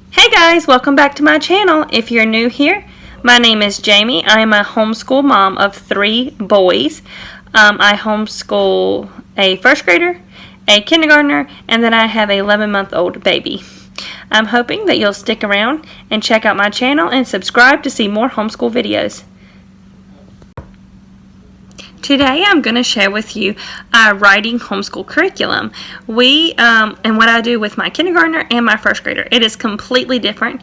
Hey guys, welcome back to my channel. If you're new here, my name is Jamie. I am a homeschool mom of 3 boys. I homeschool a first grader, a kindergartner, and then I have an 11-month-old baby. I'm hoping that you'll stick around and check out my channel and subscribe to see more homeschool videos. Today I'm going to share with you our writing homeschool curriculum. And what I do with my kindergartner and my first grader. It is completely different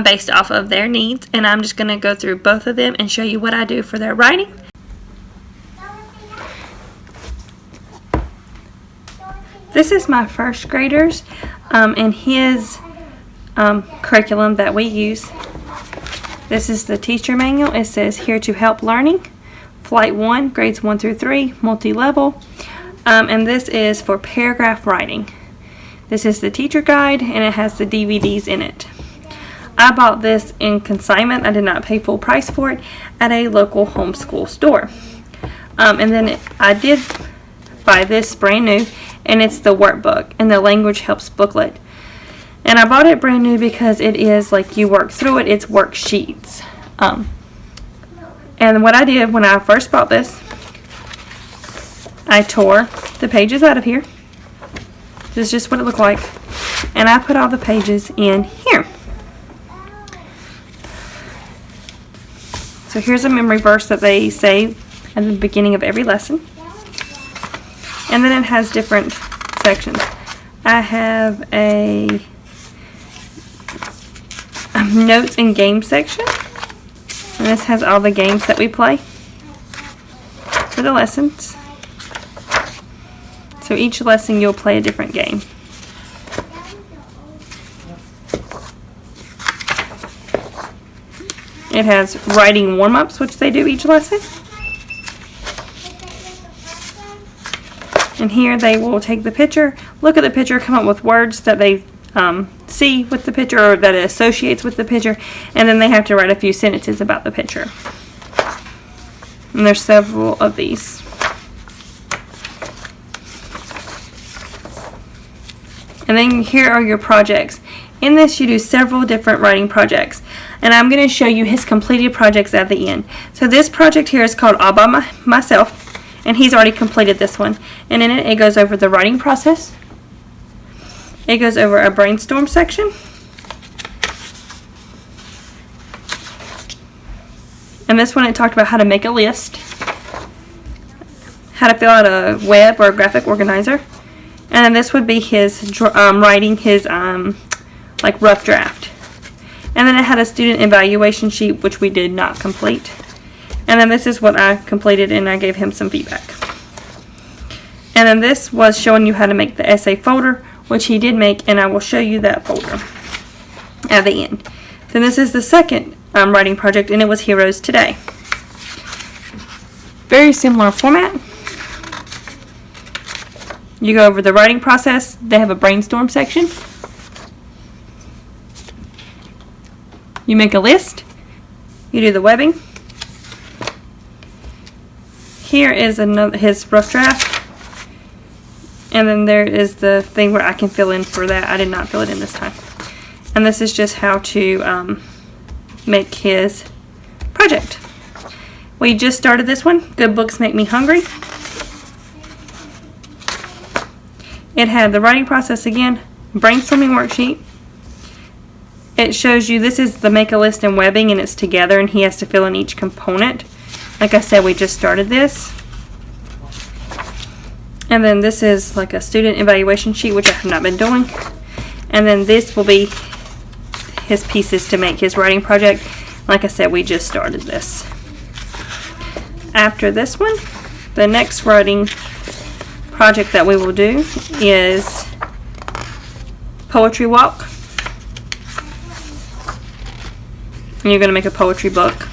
based off of their needs, and I'm just going to go through both of them and show you what I do for their writing. This is my first grader's and his curriculum that we use. This is the teacher manual. It says here to help learning. Flight 1, grades 1 through 3, multi-level, and this is for paragraph writing. This is the teacher guide, and it has the DVDs in it. I bought this in consignment. I did not pay full price for it at a local homeschool store. And then I did buy this brand new, and it's the workbook and the language helps booklet. And I bought it brand new because it is like you work through it. It's worksheets. And what I did when I first bought this, I tore the pages out of here. This is just what it looked like. And I put all the pages in here. So here's a memory verse that they say at the beginning of every lesson. And then it has different sections. I have a notes and games section. And this has all the games that we play for the lessons. So each lesson you'll play a different game. It has writing warm-ups, which they do each lesson. And here they will take the picture, look at the picture, come up with words that they see with the picture or that it associates with the picture, and then they have to write a few sentences about the picture. And there's several of these. And then here are your projects. In this you do several different writing projects, and I'm going to show you his completed projects at the end. So this project here is called All By Myself, and he's already completed this one. And in it goes over the writing process. It goes over a brainstorm section. And this one it talked about how to make a list, how to fill out a web or a graphic organizer. And then this would be his writing his like rough draft. And then it had a student evaluation sheet, which we did not complete. And then this is what I completed, and I gave him some feedback. And then this was showing you how to make the essay folder, which he did make, and I will show you that folder at the end. Then this is the second writing project, and it was Heroes Today. Very similar format. You go over the writing process. They have a brainstorm section. You make a list. You do the webbing. Here is his rough draft. And then there is the thing where I can fill in for that. I did not fill it in this time. And this is just how to make his project. We just started this one. Good Books Make Me Hungry. It had the writing process again, brainstorming worksheet. It shows you this is the make a list and webbing, and it's together, and he has to fill in each component. Like I said, we just started this. And then this is like a student evaluation sheet, which I have not been doing. And then this will be his pieces to make his writing project. Like I said, we just started this. After this one, the next writing project that we will do is Poetry Walk. And you're going to make a poetry book.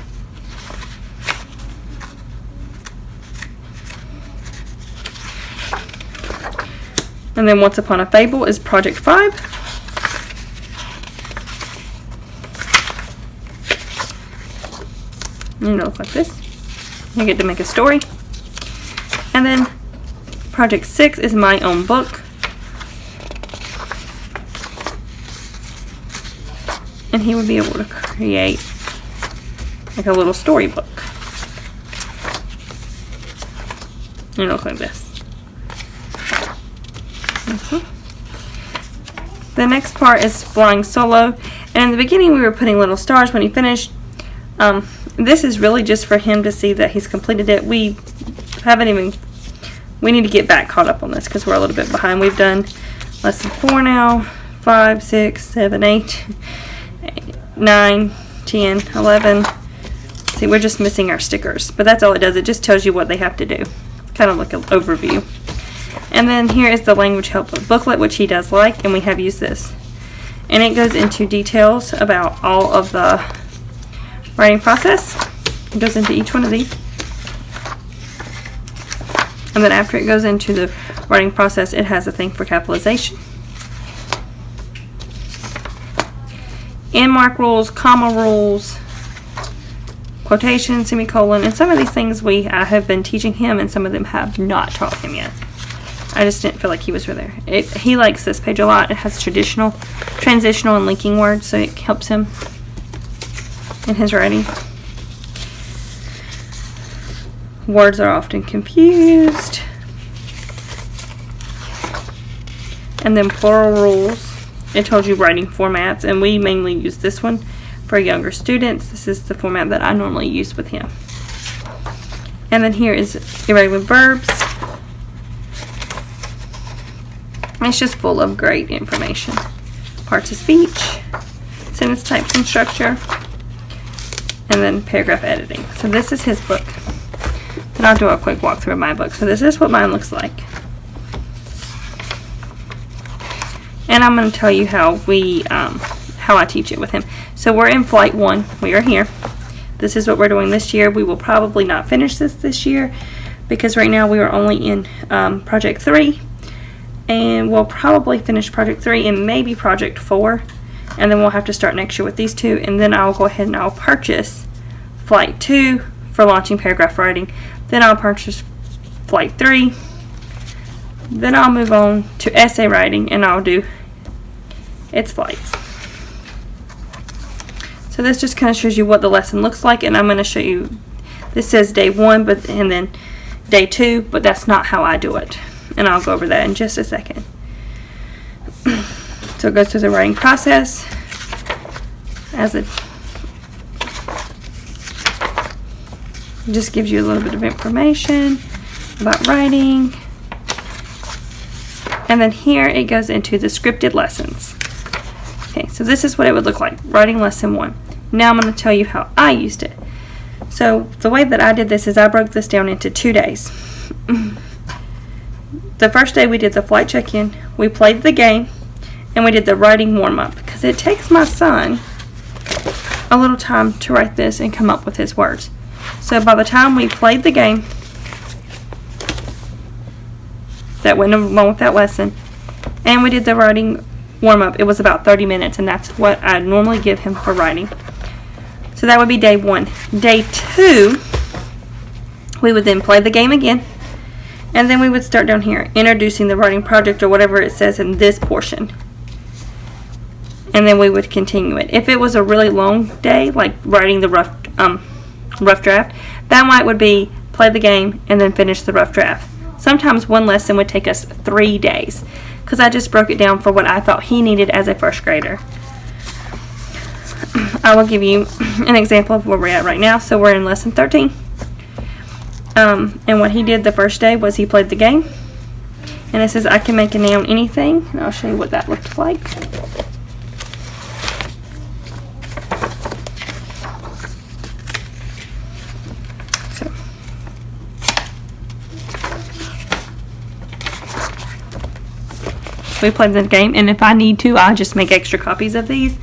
And then Once Upon a Fable is Project 5. And it'll look like this. You get to make a story. And then Project 6 is My Own Book. and he would be able to create like a little storybook. And look like this. The next part is flying solo, and in the beginning we were putting little stars when he finished. This is really just for him to see that he's completed it. We need to get back caught up on this because we're a little bit behind. We've done lesson 4 now, 5, 6, 7, 8, 9, 10, 11. See, we're just missing our stickers, but that's all it does. It just tells you what they have to do. It's kind of like an overview. And then here is the language help booklet, which he does like, and we have used this. And it goes into details about all of the writing process. It goes into each one of these. And then after it goes into the writing process, it has a thing for capitalization, end mark rules, comma rules, quotation, semicolon, and some of these things I have been teaching him, and some of them have not taught him yet. I just didn't feel like he was really there. He likes this page a lot. It has traditional, transitional, and linking words, so it helps him in his writing. Words are often confused. And then plural rules. It tells you writing formats, and we mainly use this one for younger students. This is the format that I normally use with him. And then here is irregular verbs. It's just full of great information. Parts of speech, sentence types and structure, and then paragraph editing. So this is his book. And I'll do a quick walkthrough of my book. So this is what mine looks like. And I'm going to tell you how I teach it with him. So we're in flight 1. We are here. This is what we're doing this year. We will probably not finish this year because right now we are only in project 3. And we'll probably finish project 3 and maybe project 4. And then we'll have to start next year with these 2. And then I'll go ahead and I'll purchase flight 2 for launching paragraph writing. Then I'll purchase flight 3. Then I'll move on to essay writing, and I'll do its flights. So this just kind of shows you what the lesson looks like, and I'm going to show you. This says day 1, and then day 2, but that's not how I do it. And I'll go over that in just a second. So it goes through the writing process it just gives you a little bit of information about writing. And then here it goes into the scripted lessons. Okay, so this is what it would look like, writing lesson 1. Now I'm going to tell you how I used it. So the way that I did this is I broke this down into 2 days. The first day we did the flight check-in, we played the game, and we did the writing warm-up because it takes my son a little time to write this and come up with his words. So by the time we played the game that went along with that lesson, and we did the writing warm-up, it was about 30 minutes, and that's what I normally give him for writing. So that would be day 1. Day 2, we would then play the game again, and then we would start down here, introducing the writing project or whatever it says in this portion. And then we would continue it. If it was a really long day, like writing the rough draft, that one would be play the game and then finish the rough draft. Sometimes one lesson would take us 3 days because I just broke it down for what I thought he needed as a first grader. I will give you an example of where we're at right now. So we're in lesson 13. And what he did the first day was he played the game. And it says I can make a noun anything. And I'll show you what that looked like. We played the game, and if I need to, I'll just make extra copies of these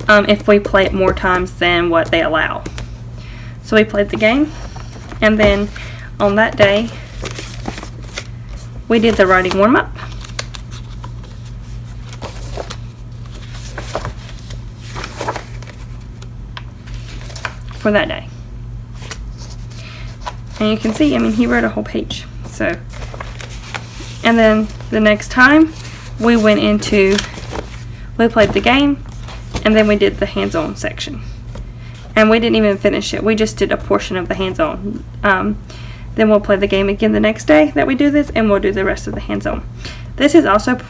if we play it more times than what they allow. So we played the game, and then on that day, we did the writing warm-up. For that day. And you can see, I mean, he wrote a whole page. So, and then the next time, we played the game, and then we did the hands-on section. And we didn't even finish it. We just did a portion of the hands-on. Then we'll play the game again the next day that we do this, and we'll do the rest of the hands-on. This is also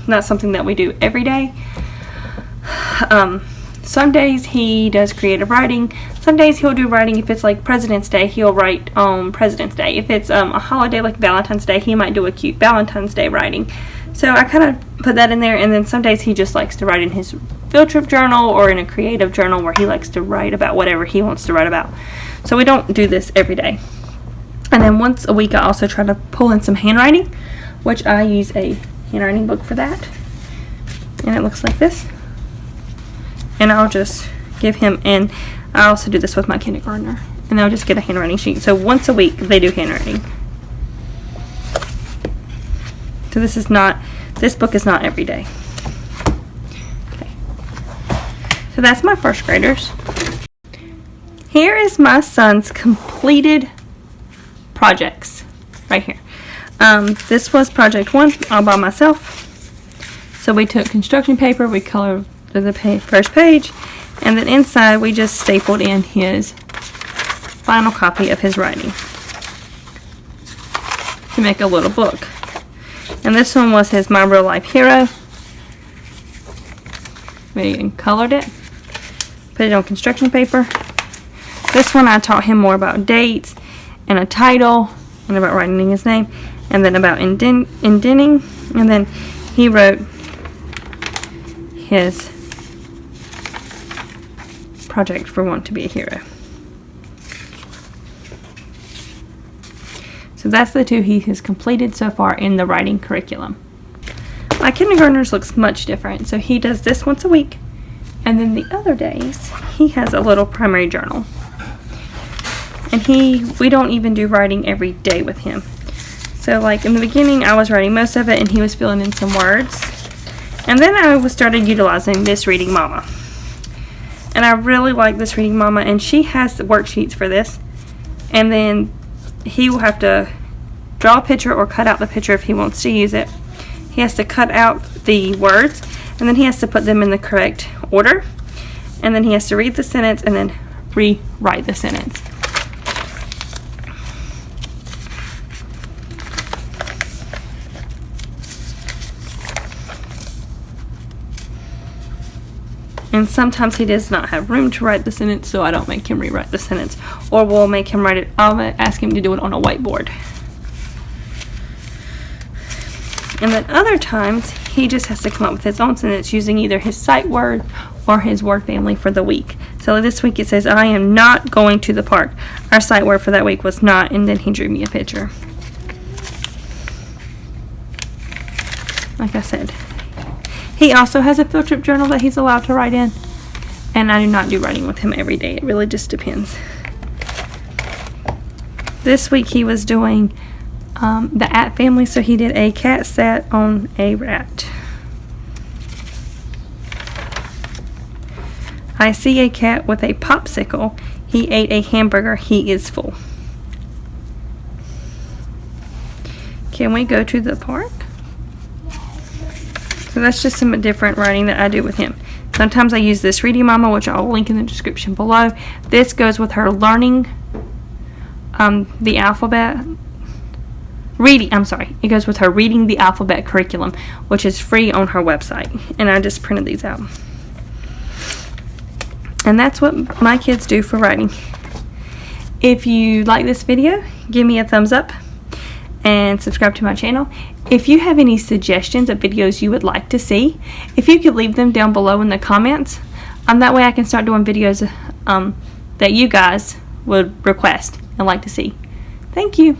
not something that we do every day. Some days he does creative writing. Some days he'll do writing. If it's like President's Day, he'll write on President's Day. If it's a holiday like Valentine's Day, he might do a cute Valentine's Day writing. So I kind of put that in there, and then some days he just likes to write in his field trip journal or in a creative journal where he likes to write about whatever he wants to write about. So we don't do this every day. And then once a week I also try to pull in some handwriting, which I use a handwriting book for that. And it looks like this. And I'll just give him, and I also do this with my kindergartner, and they'll just get a handwriting sheet. So once a week they do handwriting. So this book is not every day. Okay. So that's my first graders. Here is my son's completed projects right here. This was project 1 all by myself. So we took construction paper, we colored the first page, and then inside we just stapled in his final copy of his writing to make a little book. And this one was his My Real Life Hero. We colored it, put it on construction paper. This one I taught him more about dates and a title and about writing his name, and then about indenting, and then he wrote his project for Want to Be a Hero. So that's the 2 he has completed so far in the writing curriculum. My kindergartner's looks much different. So he does this once a week, and then the other days he has a little primary journal. And we don't even do writing every day with him. So like in the beginning I was writing most of it and he was filling in some words. And then I started utilizing this Reading Mama. And I really like this Reading Mama, and she has the worksheets for this. And then he will have to draw a picture or cut out the picture if he wants to use it. He has to cut out the words, and then he has to put them in the correct order. And then he has to read the sentence and then rewrite the sentence. And sometimes he does not have room to write the sentence, so I don't make him rewrite the sentence. Or we'll make him write it, I'll ask him to do it on a whiteboard. And then other times, he just has to come up with his own sentence using either his sight word or his word family for the week. So this week it says, I am not going to the park. Our sight word for that week was not, and then he drew me a picture. Like I said. He also has a field trip journal that he's allowed to write in. And I do not do writing with him every day. It really just depends. This week he was doing the at family, so he did a cat sat on a rat. I see a cat with a popsicle. He ate a hamburger. He is full. Can we go to the park? So that's just some different writing that I do with him. Sometimes I use this Reading Mama, which I'll link in the description below. This goes with her learning the alphabet. It goes with her Reading the Alphabet curriculum, which is free on her website. And I just printed these out. And that's what my kids do for writing. If you like this video, give me a thumbs up and subscribe to my channel. If you have any suggestions of videos you would like to see, if you could leave them down below in the comments, that way I can start doing videos that you guys would request and like to see. Thank you.